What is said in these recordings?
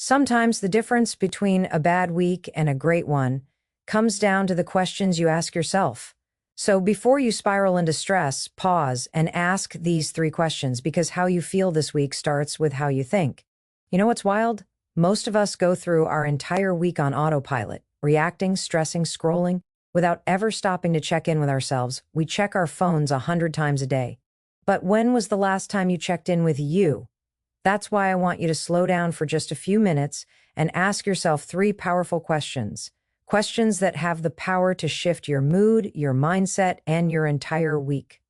Sometimes the difference between a bad week and a great one comes down to the questions you ask yourself. So before you spiral into stress, pause and ask these three questions because how you feel this week starts with how you think. You know what's wild? Most of us go through our entire week on autopilot, reacting, stressing, scrolling, without ever stopping to check in with ourselves. We check our phones 100 times a day. But when was the last time you checked in with you? That's why I want you to slow down for just a few minutes and ask yourself three powerful questions. Questions that have the power to shift your mood, your mindset, and your entire week.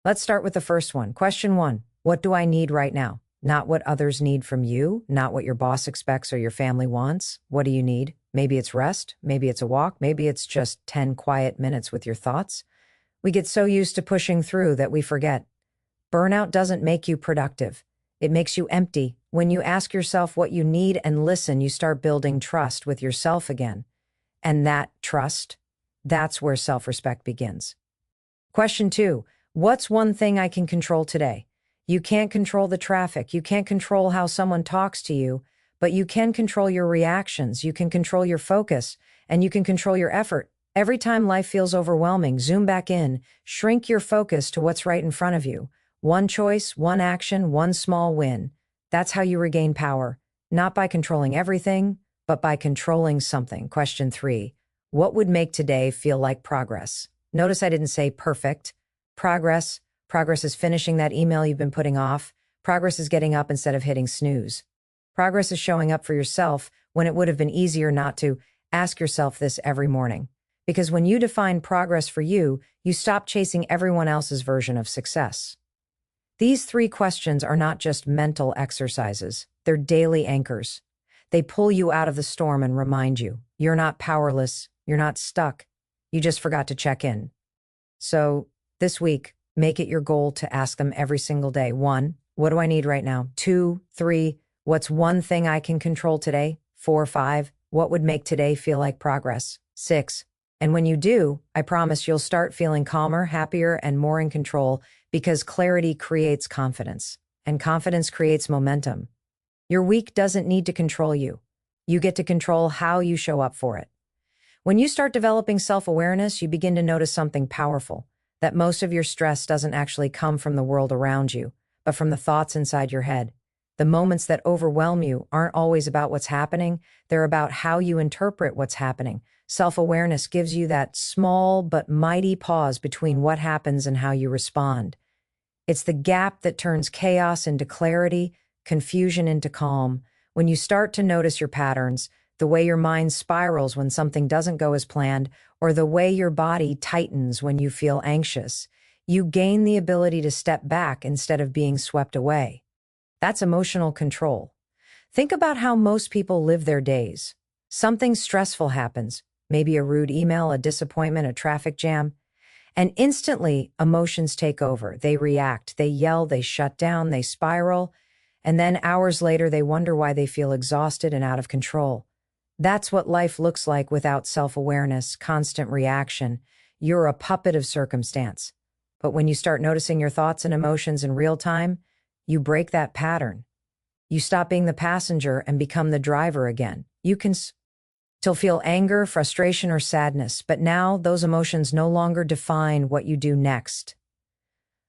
Let's start with the first one. Question one, what do I need right now? Not what others need from you, not what your boss expects or your family wants. What do you need? Maybe it's rest, maybe it's a walk, maybe it's just 10 quiet minutes with your thoughts. We get so used to pushing through that we forget. Burnout doesn't make you productive. It makes you empty. When you ask yourself what you need and listen, you start building trust with yourself again. And that trust, that's where self-respect begins. Question two, what's one thing I can control today? You can't control the traffic. You can't control how someone talks to you, but you can control your reactions. You can control your focus, and you can control your effort. Every time life feels overwhelming, zoom back in, shrink your focus to what's right in front of you. One choice, one action, one small win. That's how you regain power, not by controlling everything, but by controlling something. Question three, what would make today feel like progress? Notice I didn't say perfect. Progress. Progress is finishing that email you've been putting off. Progress is getting up instead of hitting snooze. Progress is showing up for yourself when it would have been easier not to. Ask yourself this every morning. Because when you define progress for you, you stop chasing everyone else's version of success. These three questions are not just mental exercises. They're daily anchors. They pull you out of the storm and remind you, you're not powerless, you're not stuck, you just forgot to check in. So this week, make it your goal to ask them every single day. 1, what do I need right now? 2, 3, what's one thing I can control today? 4, 5, what would make today feel like progress? 6, and when you do, I promise you'll start feeling calmer, happier, and more in control because clarity creates confidence, and confidence creates momentum. Your week doesn't need to control you. You get to control how you show up for it. When you start developing self-awareness, you begin to notice something powerful, that most of your stress doesn't actually come from the world around you, but from the thoughts inside your head. The moments that overwhelm you aren't always about what's happening, they're about how you interpret what's happening. Self-awareness gives you that small but mighty pause between what happens and how you respond. It's the gap that turns chaos into clarity, confusion into calm. When you start to notice your patterns, the way your mind spirals when something doesn't go as planned, or the way your body tightens when you feel anxious, you gain the ability to step back instead of being swept away. That's emotional control. Think about how most people live their days. Something stressful happens, maybe a rude email, a disappointment, a traffic jam, and instantly emotions take over. They react, they yell, they shut down, they spiral, and then hours later they wonder why they feel exhausted and out of control. That's what life looks like without self-awareness, constant reaction. You're a puppet of circumstance. But when you start noticing your thoughts and emotions in real time, you break that pattern. You stop being the passenger and become the driver again. You can still feel anger, frustration, or sadness, but now those emotions no longer define what you do next.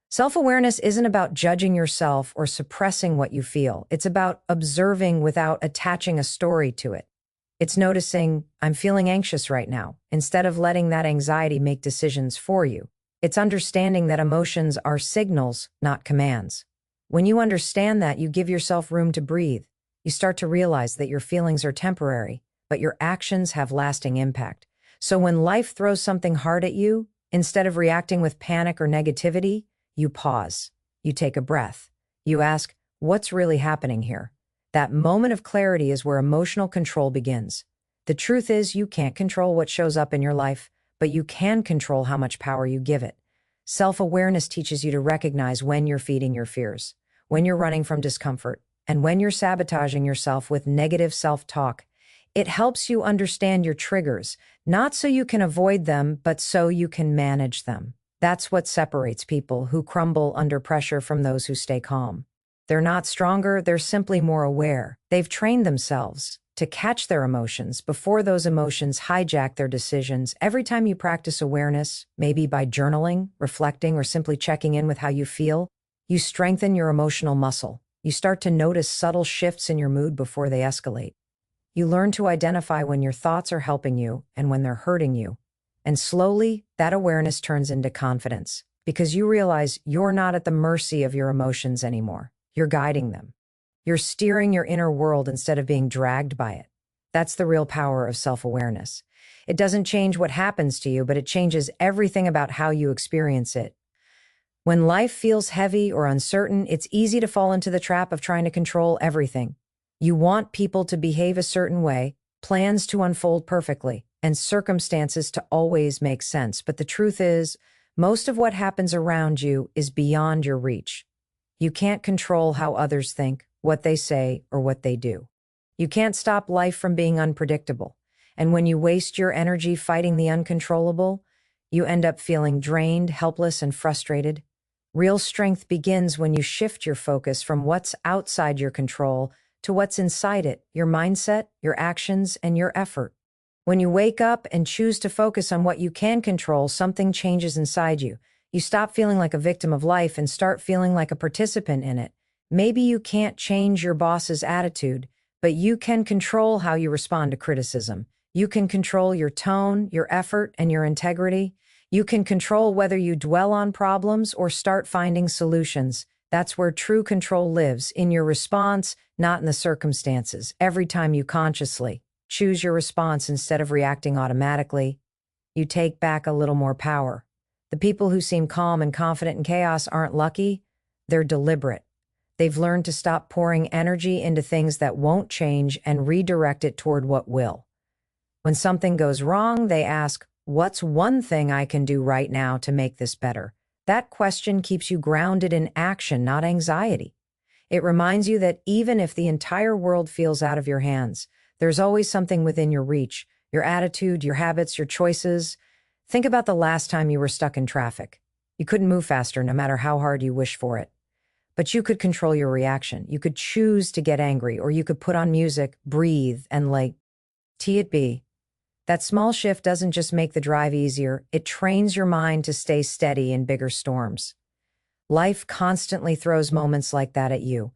Self-awareness isn't about judging yourself or suppressing what you feel. It's about observing without attaching a story to it. It's noticing, I'm feeling anxious right now, instead of letting that anxiety make decisions for you. It's understanding that emotions are signals, not commands. When you understand that, you give yourself room to breathe. You start to realize that your feelings are temporary, but your actions have lasting impact. So when life throws something hard at you, instead of reacting with panic or negativity, you pause. You take a breath. You ask, what's really happening here? That moment of clarity is where emotional control begins. The truth is, you can't control what shows up in your life, but you can control how much power you give it. Self-awareness teaches you to recognize when you're feeding your fears, when you're running from discomfort, and when you're sabotaging yourself with negative self-talk. It helps you understand your triggers, not so you can avoid them, but so you can manage them. That's what separates people who crumble under pressure from those who stay calm. They're not stronger, they're simply more aware. They've trained themselves to catch their emotions before those emotions hijack their decisions. Every time you practice awareness, maybe by journaling, reflecting, or simply checking in with how you feel, you strengthen your emotional muscle. You start to notice subtle shifts in your mood before they escalate. You learn to identify when your thoughts are helping you and when they're hurting you. And slowly, that awareness turns into confidence because you realize you're not at the mercy of your emotions anymore. You're guiding them. You're steering your inner world instead of being dragged by it. That's the real power of self-awareness. It doesn't change what happens to you, but it changes everything about how you experience it. When life feels heavy or uncertain, it's easy to fall into the trap of trying to control everything. You want people to behave a certain way, plans to unfold perfectly, and circumstances to always make sense. But the truth is, most of what happens around you is beyond your reach. You can't control how others think, what they say, or what they do. You can't stop life from being unpredictable. And when you waste your energy fighting the uncontrollable, you end up feeling drained, helpless, and frustrated. Real strength begins when you shift your focus from what's outside your control to what's inside it, your mindset, your actions, and your effort. When you wake up and choose to focus on what you can control, something changes inside you. You stop feeling like a victim of life and start feeling like a participant in it. Maybe you can't change your boss's attitude, but you can control how you respond to criticism. You can control your tone, your effort, and your integrity. You can control whether you dwell on problems or start finding solutions. That's where true control lives, in your response, not in the circumstances. Every time you consciously choose your response instead of reacting automatically, you take back a little more power. The people who seem calm and confident in chaos aren't lucky, they're deliberate. They've learned to stop pouring energy into things that won't change and redirect it toward what will. When something goes wrong, they ask, "What's one thing I can do right now to make this better?" That question keeps you grounded in action, not anxiety. It reminds you that even if the entire world feels out of your hands, there's always something within your reach, your attitude, your habits, your choices. Think about the last time you were stuck in traffic. You couldn't move faster no matter how hard you wished for it. But you could control your reaction. You could choose to get angry, or you could put on music, breathe, and let it be. That small shift doesn't just make the drive easier, it trains your mind to stay steady in bigger storms. Life constantly throws moments like that at you.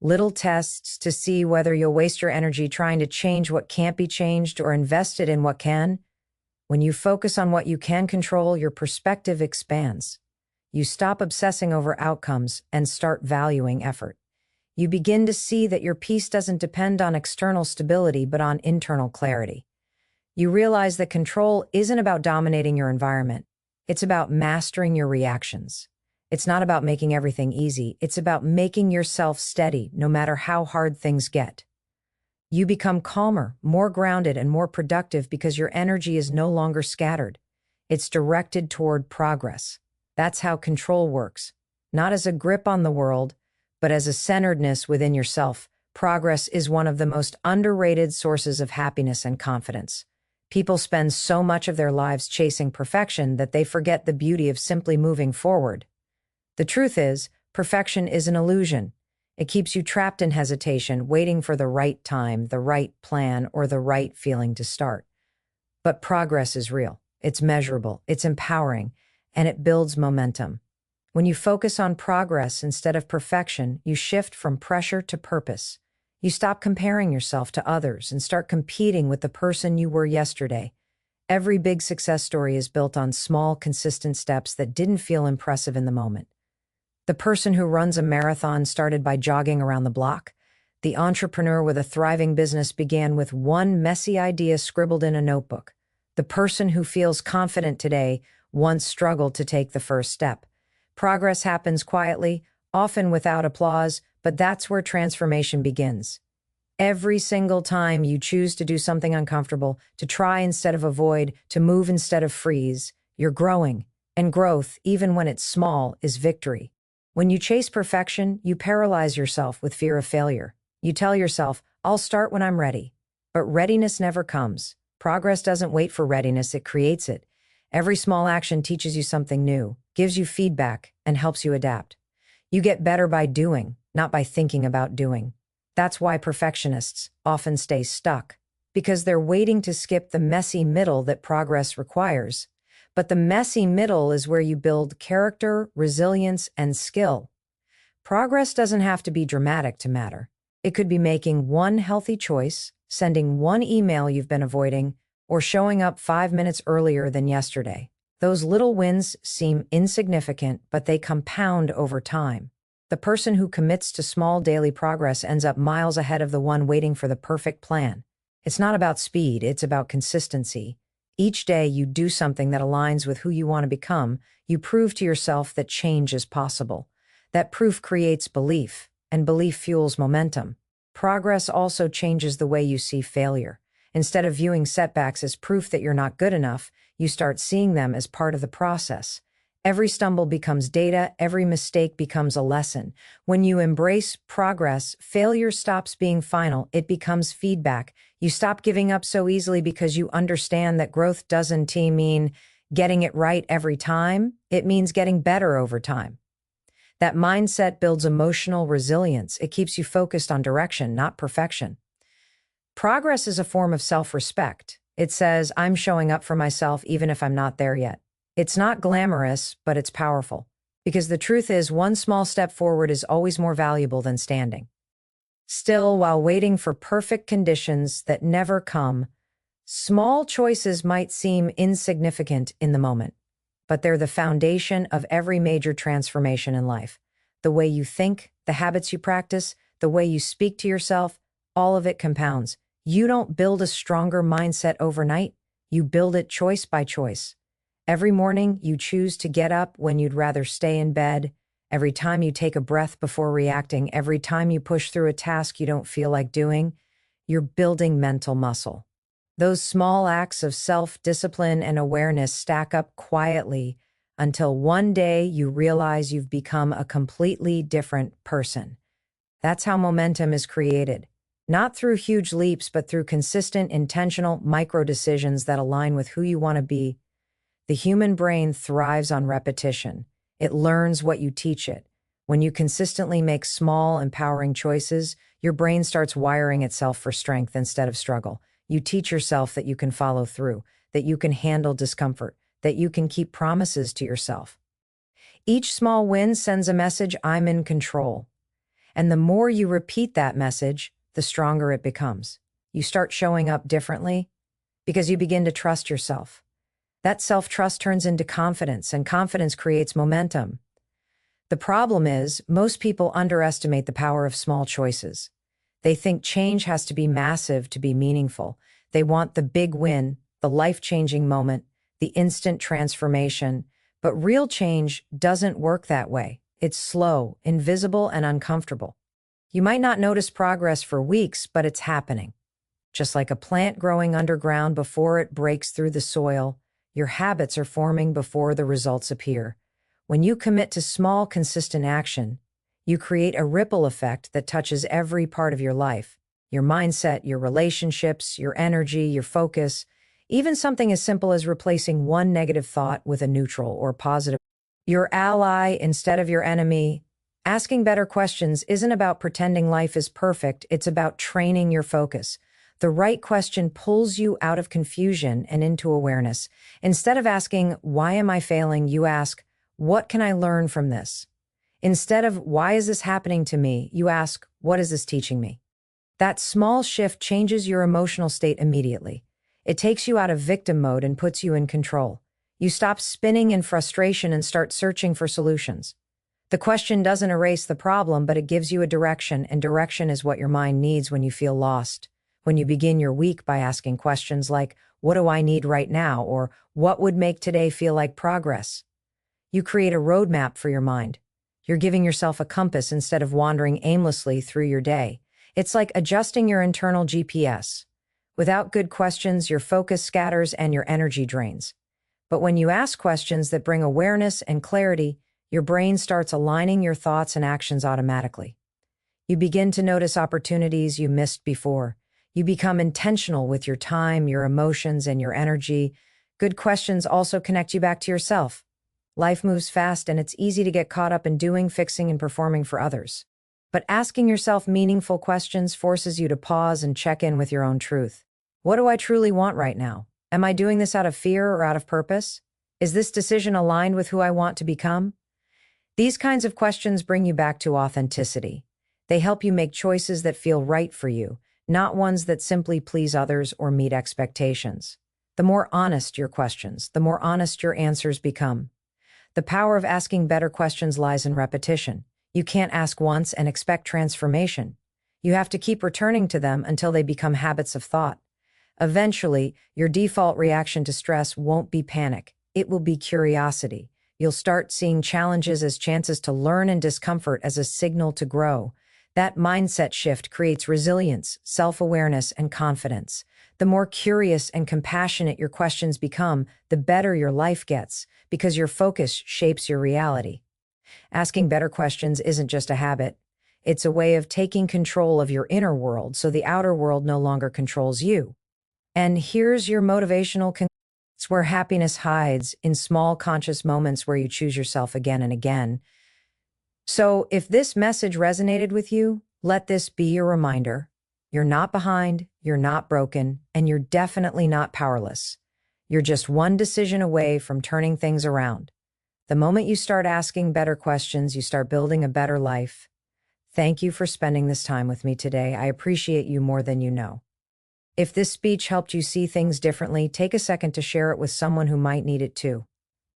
Little tests to see whether you'll waste your energy trying to change what can't be changed or invest it in what can. When you focus on what you can control, your perspective expands. You stop obsessing over outcomes and start valuing effort. You begin to see that your peace doesn't depend on external stability, but on internal clarity. You realize that control isn't about dominating your environment. It's about mastering your reactions. It's not about making everything easy. It's about making yourself steady, no matter how hard things get. You become calmer, more grounded, and more productive because your energy is no longer scattered. It's directed toward progress. That's how control works. Not as a grip on the world, but as a centeredness within yourself. Progress is one of the most underrated sources of happiness and confidence. People spend so much of their lives chasing perfection that they forget the beauty of simply moving forward. The truth is, perfection is an illusion. It keeps you trapped in hesitation, waiting for the right time, the right plan, or the right feeling to start. But progress is real. It's measurable, it's empowering, and it builds momentum. When you focus on progress instead of perfection, you shift from pressure to purpose. You stop comparing yourself to others and start competing with the person you were yesterday. Every big success story is built on small, consistent steps that didn't feel impressive in the moment. The person who runs a marathon started by jogging around the block. The entrepreneur with a thriving business began with one messy idea scribbled in a notebook. The person who feels confident today once struggled to take the first step. Progress happens quietly, often without applause, but that's where transformation begins. Every single time you choose to do something uncomfortable, to try instead of avoid, to move instead of freeze, you're growing. And growth, even when it's small, is victory. When you chase perfection, you paralyze yourself with fear of failure. You tell yourself, "I'll start when I'm ready." But readiness never comes. Progress doesn't wait for readiness, it creates it. Every small action teaches you something new, gives you feedback, and helps you adapt. You get better by doing, not by thinking about doing. That's why perfectionists often stay stuck, because they're waiting to skip the messy middle that progress requires. But the messy middle is where you build character, resilience, and skill. Progress doesn't have to be dramatic to matter. It could be making one healthy choice, sending one email you've been avoiding, or showing up 5 minutes earlier than yesterday. Those little wins seem insignificant, but they compound over time. The person who commits to small daily progress ends up miles ahead of the one waiting for the perfect plan. It's not about speed, it's about consistency. Each day you do something that aligns with who you want to become, you prove to yourself that change is possible. That proof creates belief, and belief fuels momentum. Progress also changes the way you see failure. Instead of viewing setbacks as proof that you're not good enough, you start seeing them as part of the process. Every stumble becomes data, every mistake becomes a lesson. When you embrace progress, failure stops being final, it becomes feedback. You stop giving up so easily because you understand that growth doesn't mean getting it right every time, it means getting better over time. That mindset builds emotional resilience. It keeps you focused on direction, not perfection. Progress is a form of self-respect. It says, I'm showing up for myself even if I'm not there yet. It's not glamorous, but it's powerful. Because the truth is, one small step forward is always more valuable than standing still while waiting for perfect conditions that never come. Small choices might seem insignificant in the moment, but they're the foundation of every major transformation in life. The way you think, the habits you practice, the way you speak to yourself, all of it compounds. You don't build a stronger mindset overnight. You build it choice by choice. Every morning, you choose to get up when you'd rather stay in bed. Every time you take a breath before reacting, every time you push through a task you don't feel like doing, you're building mental muscle. Those small acts of self-discipline and awareness stack up quietly until one day you realize you've become a completely different person. That's how momentum is created. Not through huge leaps, but through consistent, intentional micro-decisions that align with who you want to be. The human brain thrives on repetition. It learns what you teach it. When you consistently make small, empowering choices, your brain starts wiring itself for strength instead of struggle. You teach yourself that you can follow through, that you can handle discomfort, that you can keep promises to yourself. Each small win sends a message, I'm in control. And the more you repeat that message, the stronger it becomes. You start showing up differently because you begin to trust yourself. That self-trust turns into confidence, and confidence creates momentum. The problem is, most people underestimate the power of small choices. They think change has to be massive to be meaningful. They want the big win, the life-changing moment, the instant transformation. But real change doesn't work that way. It's slow, invisible, and uncomfortable. You might not notice progress for weeks, but it's happening. Just like a plant growing underground before it breaks through the soil, your habits are forming before the results appear. When you commit to small, consistent action, you create a ripple effect that touches every part of your life. Your mindset, your relationships, your energy, your focus, even something as simple as replacing one negative thought with a neutral or positive. Your ally instead of your enemy. Asking better questions isn't about pretending life is perfect, it's about training your focus. The right question pulls you out of confusion and into awareness. Instead of asking, why am I failing, you ask, what can I learn from this? Instead of, why is this happening to me, you ask, what is this teaching me? That small shift changes your emotional state immediately. It takes you out of victim mode and puts you in control. You stop spinning in frustration and start searching for solutions. The question doesn't erase the problem, but it gives you a direction, and direction is what your mind needs when you feel lost. When you begin your week by asking questions like, what do I need right now? Or what would make today feel like progress? You create a roadmap for your mind. You're giving yourself a compass instead of wandering aimlessly through your day. It's like adjusting your internal GPS. Without good questions, your focus scatters and your energy drains. But when you ask questions that bring awareness and clarity, your brain starts aligning your thoughts and actions automatically. You begin to notice opportunities you missed before. You become intentional with your time, your emotions, and your energy. Good questions also connect you back to yourself. Life moves fast, and it's easy to get caught up in doing, fixing, and performing for others. But asking yourself meaningful questions forces you to pause and check in with your own truth. What do I truly want right now? Am I doing this out of fear or out of purpose? Is this decision aligned with who I want to become? These kinds of questions bring you back to authenticity. They help you make choices that feel right for you, not ones that simply please others or meet expectations. The more honest your questions, the more honest your answers become. The power of asking better questions lies in repetition. You can't ask once and expect transformation. You have to keep returning to them until they become habits of thought. Eventually, your default reaction to stress won't be panic. It will be curiosity. You'll start seeing challenges as chances to learn and discomfort as a signal to grow. That mindset shift creates resilience, self-awareness, and confidence. The more curious and compassionate your questions become, the better your life gets, because your focus shapes your reality. Asking better questions isn't just a habit. It's a way of taking control of your inner world so the outer world no longer controls you. And here's your motivational it's where happiness hides in small conscious moments where you choose yourself again and again. So if this message resonated with you, let this be your reminder. You're not behind, you're not broken, and you're definitely not powerless. You're just one decision away from turning things around. The moment you start asking better questions, you start building a better life. Thank you for spending this time with me today. I appreciate you more than you know. If this speech helped you see things differently, take a second to share it with someone who might need it too.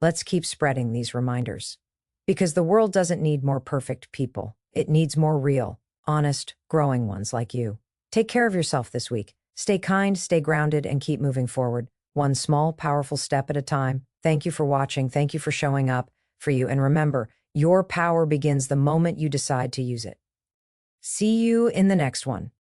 Let's keep spreading these reminders. Because the world doesn't need more perfect people. It needs more real, honest, growing ones like you. Take care of yourself this week. Stay kind, stay grounded, and keep moving forward. One small, powerful step at a time. Thank you for watching. Thank you for showing up for you. And remember, your power begins the moment you decide to use it. See you in the next one.